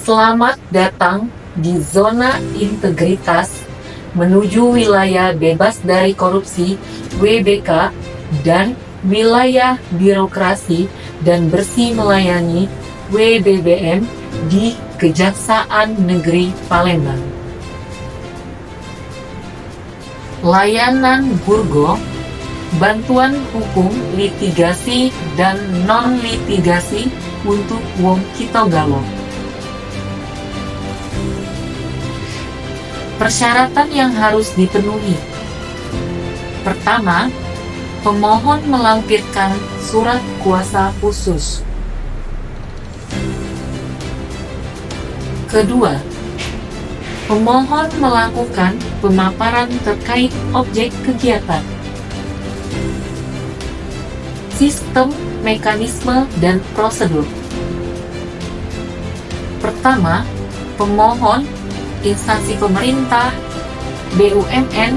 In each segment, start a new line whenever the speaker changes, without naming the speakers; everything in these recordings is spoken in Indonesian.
Selamat datang di zona integritas menuju wilayah bebas dari korupsi (WBK) dan wilayah birokrasi dan bersih melayani (WBBM) di Kejaksaan Negeri Palembang. Layanan Burgo, bantuan hukum litigasi dan non-litigasi untuk wong kita galau. Persyaratan yang harus dipenuhi. Pertama, pemohon melampirkan surat kuasa khusus. Kedua, pemohon melakukan pemaparan terkait objek kegiatan, sistem, mekanisme, dan prosedur. Pertama, pemohon, instansi pemerintah, BUMN,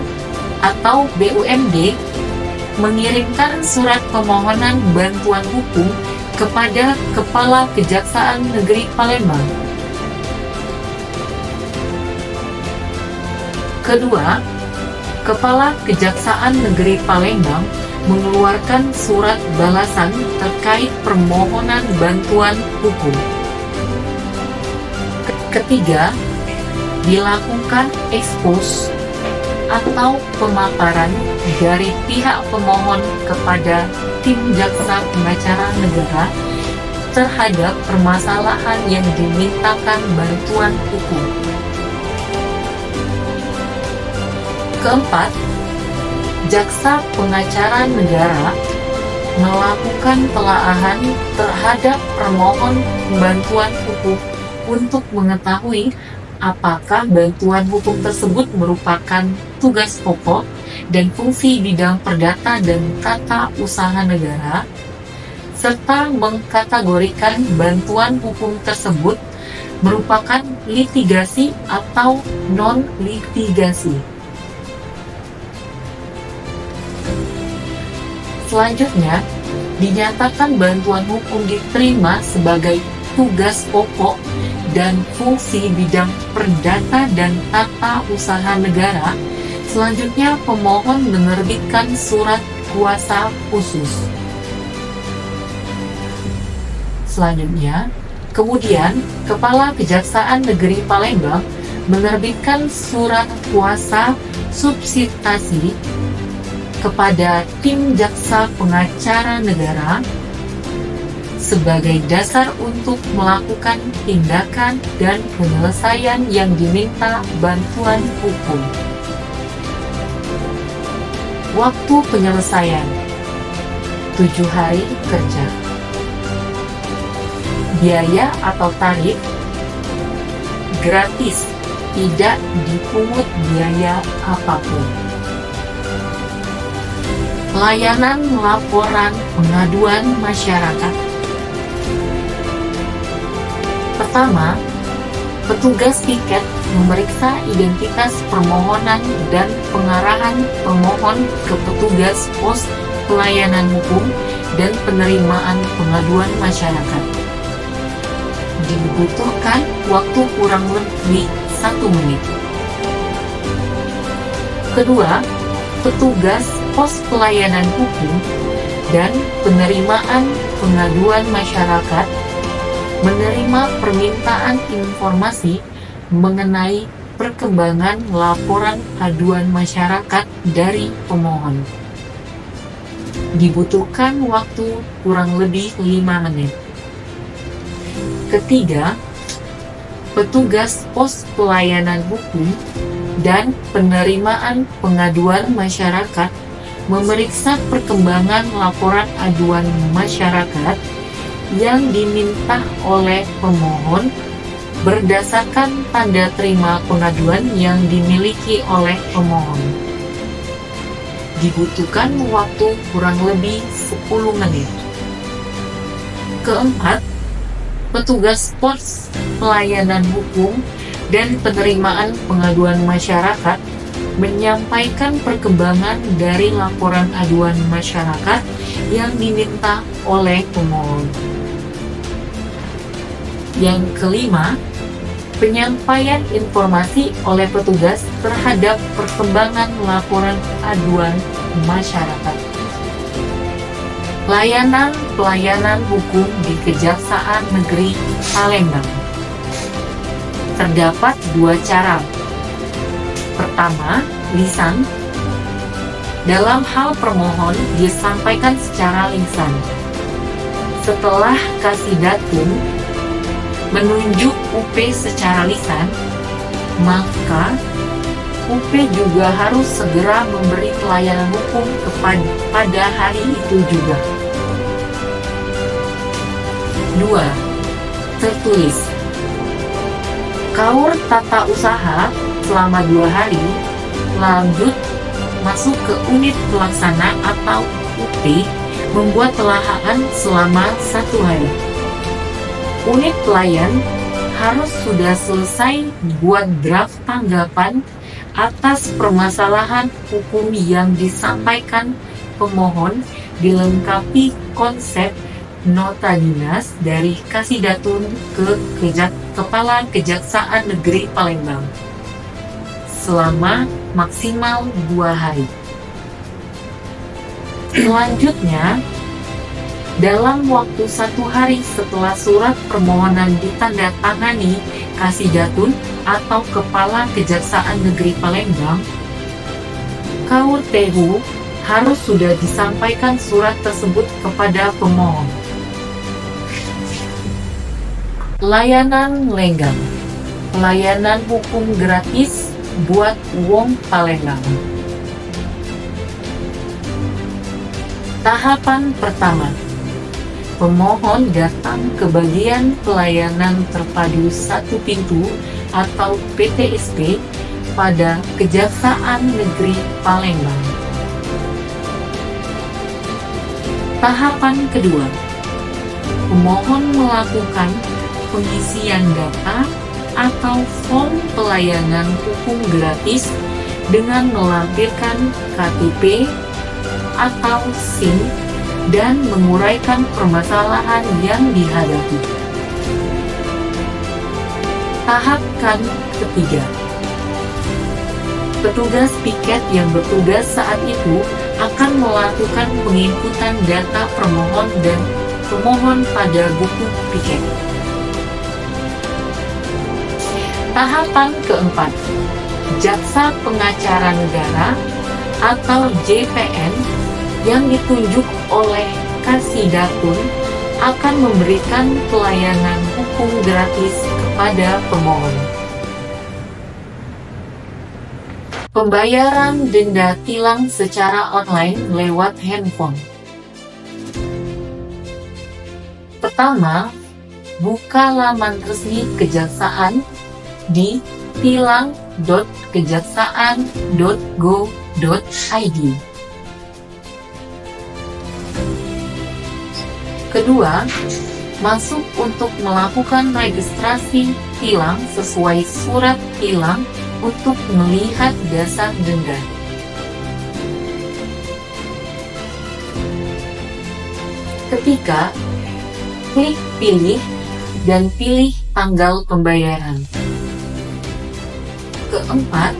atau BUMD mengirimkan surat permohonan bantuan hukum kepada Kepala Kejaksaan Negeri Palembang. Kedua, Kepala Kejaksaan Negeri Palembang mengeluarkan surat balasan terkait permohonan bantuan hukum. Ketiga, dilakukan ekspos atau pemaparan dari pihak pemohon kepada tim jaksa pengacara negara terhadap permasalahan yang dimintakan bantuan hukum. Keempat, jaksa pengacara negara melakukan telaahan terhadap permohon bantuan hukum untuk mengetahui apakah bantuan hukum tersebut merupakan tugas pokok dan fungsi bidang perdata dan tata usaha negara, serta mengkategorikan bantuan hukum tersebut merupakan litigasi atau non-litigasi. Selanjutnya, dinyatakan bantuan hukum diterima sebagai tugas pokok dan fungsi bidang perdata dan tata usaha negara. Selanjutnya, pemohon menerbitkan surat kuasa khusus. Kemudian, Kepala Kejaksaan Negeri Palembang menerbitkan surat kuasa subsitasi kepada tim jaksa pengacara negara sebagai dasar untuk melakukan tindakan dan penyelesaian yang diminta bantuan hukum. Waktu penyelesaian 7 hari kerja. Biaya atau tarif gratis, tidak dipungut biaya apapun. Layanan laporan pengaduan masyarakat. Pertama, petugas piket memeriksa identitas permohonan dan pengarahan pemohon ke petugas pos pelayanan hukum dan penerimaan pengaduan masyarakat. Dibutuhkan waktu kurang lebih 1 menit. Kedua, petugas pos pelayanan hukum dan penerimaan pengaduan masyarakat menerima permintaan informasi mengenai perkembangan laporan aduan masyarakat dari pemohon. Dibutuhkan waktu kurang lebih 5 menit. Ketiga, petugas pos pelayanan hukum dan penerimaan pengaduan masyarakat memeriksa perkembangan laporan aduan masyarakat yang diminta oleh pemohon berdasarkan tanda terima pengaduan yang dimiliki oleh pemohon. Dibutuhkan waktu kurang lebih 10 menit. Keempat, petugas pos pelayanan hukum dan penerimaan pengaduan masyarakat menyampaikan perkembangan dari laporan aduan masyarakat yang diminta oleh pemohon. Yang kelima, penyampaian informasi oleh petugas terhadap perkembangan laporan aduan masyarakat. Layanan pelayanan hukum di Kejaksaan Negeri Palembang. Terdapat dua cara. Pertama, lisan. Dalam hal permohon disampaikan secara lisan. Setelah Kasidatum menunjuk UP secara lisan, maka UP juga harus segera memberi pelayanan hukum pada hari itu juga. 2. Tertulis. Kaur tata usaha selama 2 hari, lanjut masuk ke unit pelaksana atau UP membuat telahan selama 1 hari. Unit pelayan harus sudah selesai buat draft tanggapan atas permasalahan hukum yang disampaikan pemohon, dilengkapi konsep nota dinas dari Kasidatum ke Kepala Kejaksaan Negeri Palembang selama maksimal 2 hari. Selanjutnya, dalam waktu 1 hari setelah surat permohonan ditandatangani Kasidatum atau Kepala Kejaksaan Negeri Palembang, Kaur TU harus sudah disampaikan surat tersebut kepada pemohon. Layanan lenggang. Pelayanan hukum gratis buat wong Palembang. Tahapan pertama. Pemohon datang ke bagian pelayanan terpadu satu pintu atau PTSP pada Kejaksaan Negeri Palembang. Tahapan kedua. Pemohon melakukan pengisian data atau form pelayanan hukum gratis dengan melampirkan KTP atau SIM dan menguraikan permasalahan yang dihadapi. Tahap ketiga. Petugas piket yang bertugas saat itu akan melakukan penginputan data pemohon dan pemohon pada buku piket. Tahapan keempat. Jaksa Pengacara Negara atau JPN yang ditunjuk oleh Kasidatum akan memberikan pelayanan hukum gratis kepada pemohon. Pembayaran denda tilang secara online lewat handphone. Pertama, buka laman resmi Kejaksaan di tilang.kejaksaan.go.id. Kedua, masuk untuk melakukan registrasi tilang sesuai surat tilang untuk melihat dasar denda. Ketiga, klik pilih dan pilih tanggal pembayaran. Keempat,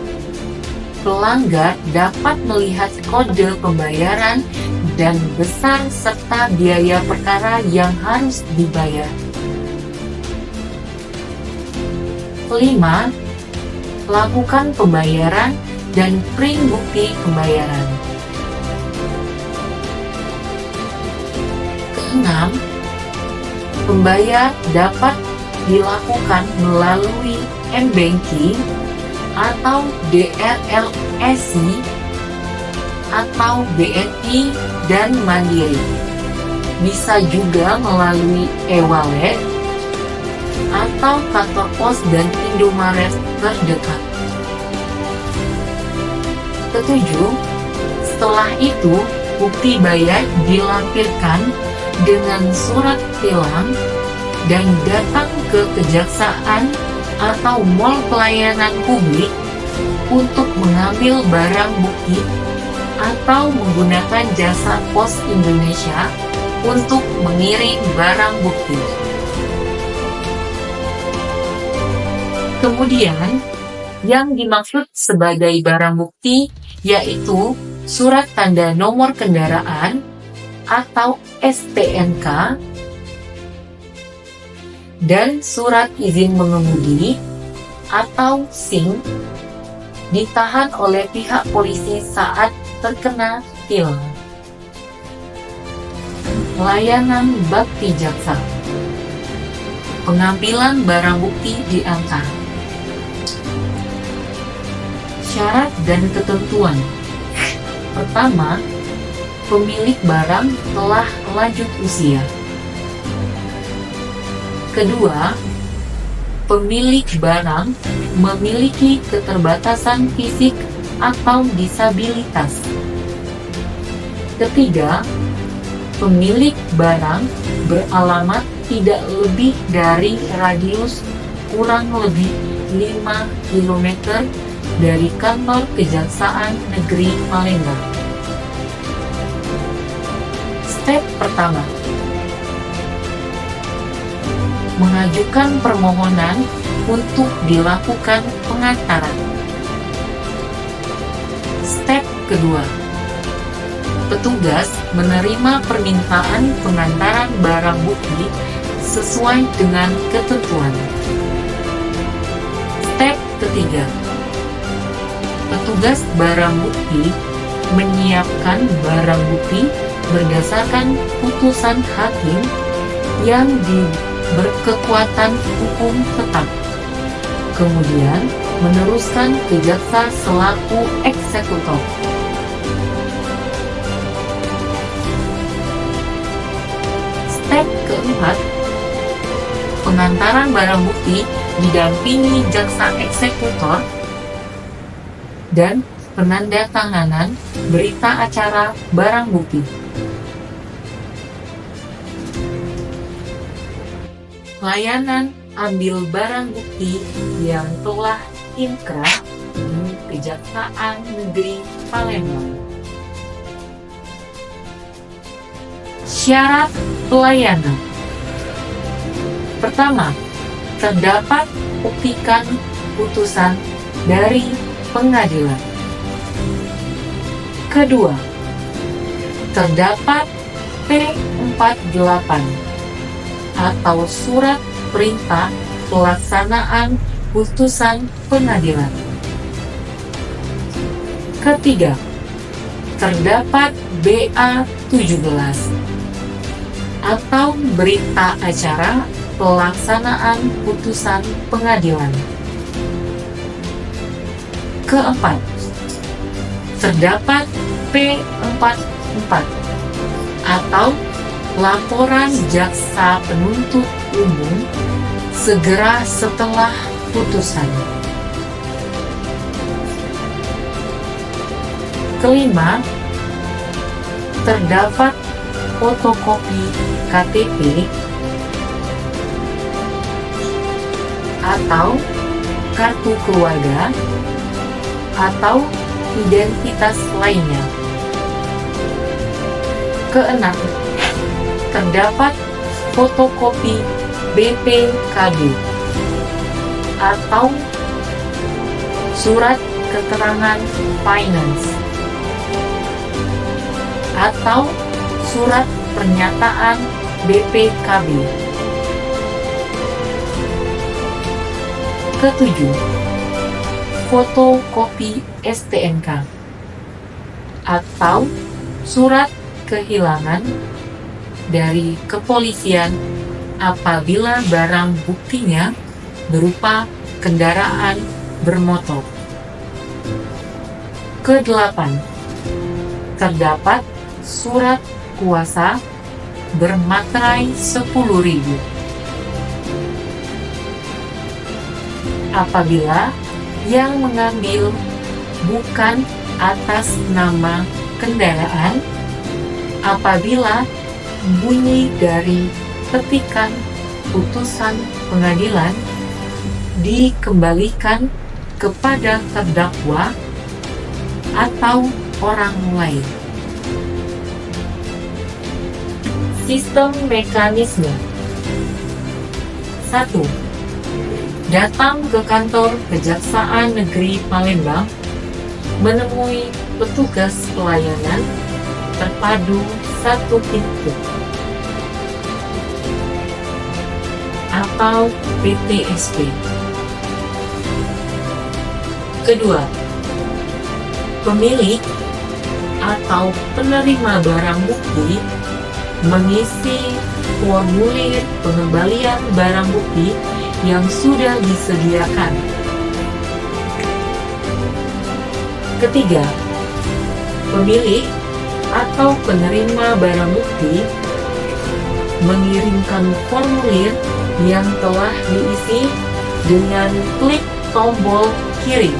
pelanggar dapat melihat kode pembayaran dan besar serta biaya perkara yang harus dibayar. Kelima, lakukan pembayaran dan print bukti pembayaran. Keenam, pembayar dapat dilakukan melalui M-Banking atau DRLSI atau BNI dan Mandiri. Bisa juga melalui e-wallet atau kantor pos dan Indomaret terdekat. Ketujuh, setelah itu bukti bayar dilampirkan dengan surat tilang dan datang ke kejaksaan atau mall pelayanan publik untuk mengambil barang bukti atau menggunakan jasa Pos Indonesia untuk mengirim barang bukti. Kemudian, yang dimaksud sebagai barang bukti yaitu surat tanda nomor kendaraan atau STNK dan surat izin mengemudi atau SIM ditahan oleh pihak polisi saat terkena tilang. Layanan bakti jaksa. Pengambilan barang bukti diantar. Syarat dan ketentuan. Pertama, pemilik barang telah lanjut usia. Kedua, pemilik barang memiliki keterbatasan fisik atau disabilitas. Ketiga, pemilik barang beralamat tidak lebih dari radius kurang lebih 5 km dari kantor Kejaksaan Negeri Palembang. Step pertama, mengajukan permohonan untuk dilakukan pengantaran. Step kedua, petugas menerima permintaan pengantaran barang bukti sesuai dengan ketentuan. Step ketiga, petugas barang bukti menyiapkan barang bukti berdasarkan putusan hakim yang berkekuatan hukum tetap, kemudian meneruskan ke jaksa selaku eksekutor. Step keempat, pengantaran barang bukti didampingi jaksa eksekutor dan penandatanganan berita acara barang bukti. Layanan ambil barang bukti yang telah inkrah di Kejaksaan Negeri Palembang. Syarat pelayanan. Pertama, terdapat petikan putusan dari pengadilan. Kedua, terdapat P48 atau surat perintah pelaksanaan putusan pengadilan. Ketiga, terdapat BA17 atau berita acara pelaksanaan putusan pengadilan. Keempat, terdapat P44 atau laporan jaksa penuntut umum segera setelah putusan. Kelima, terdapat fotokopi KTP atau kartu keluarga atau identitas lainnya. Keenam, terdapat fotokopi BPKB atau surat keterangan finance atau surat pernyataan BPKB. Ketujuh, fotokopi STNK atau surat kehilangan dari kepolisian apabila barang buktinya berupa kendaraan bermotor. Kedelapan, terdapat surat kuasa bermaterai 10.000 apabila yang mengambil bukan atas nama kendaraan, apabila bunyi dari petikan putusan pengadilan dikembalikan kepada terdakwa atau orang lain. Sistem mekanisme. 1. datang ke kantor Kejaksaan Negeri Palembang, menemui petugas pelayanan terpadu satu pintu atau PTSP. Kedua, pemilik atau penerima barang bukti mengisi formulir pengembalian barang bukti yang sudah disediakan. Ketiga, pemilik atau penerima barang bukti mengirimkan formulir yang telah diisi dengan klik tombol kirim.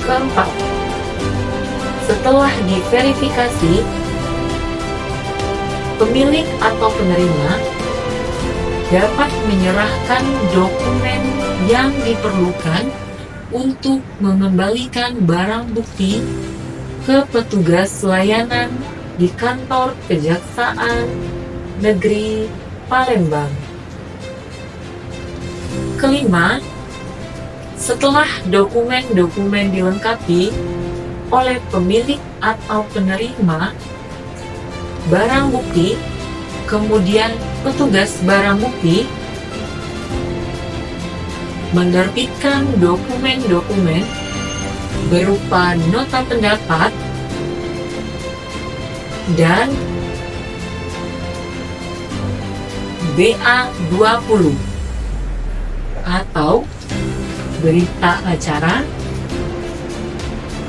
Keempat, setelah diverifikasi, pemilik atau penerima dapat menyerahkan dokumen yang diperlukan untuk mengembalikan barang bukti ke petugas layanan di kantor Kejaksaan Negeri Palembang. Kelima, setelah dokumen-dokumen dilengkapi oleh pemilik atau penerima barang bukti, kemudian petugas barang bukti menerbitkan dokumen-dokumen berupa nota pendapat dan BA20 atau berita acara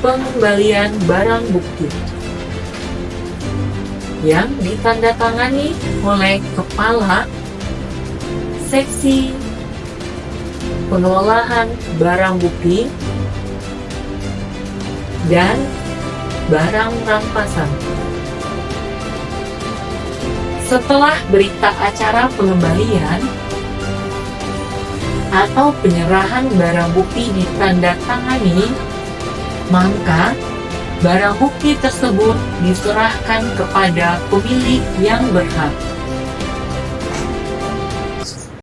pengembalian barang bukti yang ditandatangani oleh Kepala Seksi Pengelolaan Barang Bukti dan Barang Rampasan. Setelah berita acara pengembalian atau penyerahan barang bukti ditandatangani, maka barang bukti tersebut diserahkan kepada pemilik yang berhak.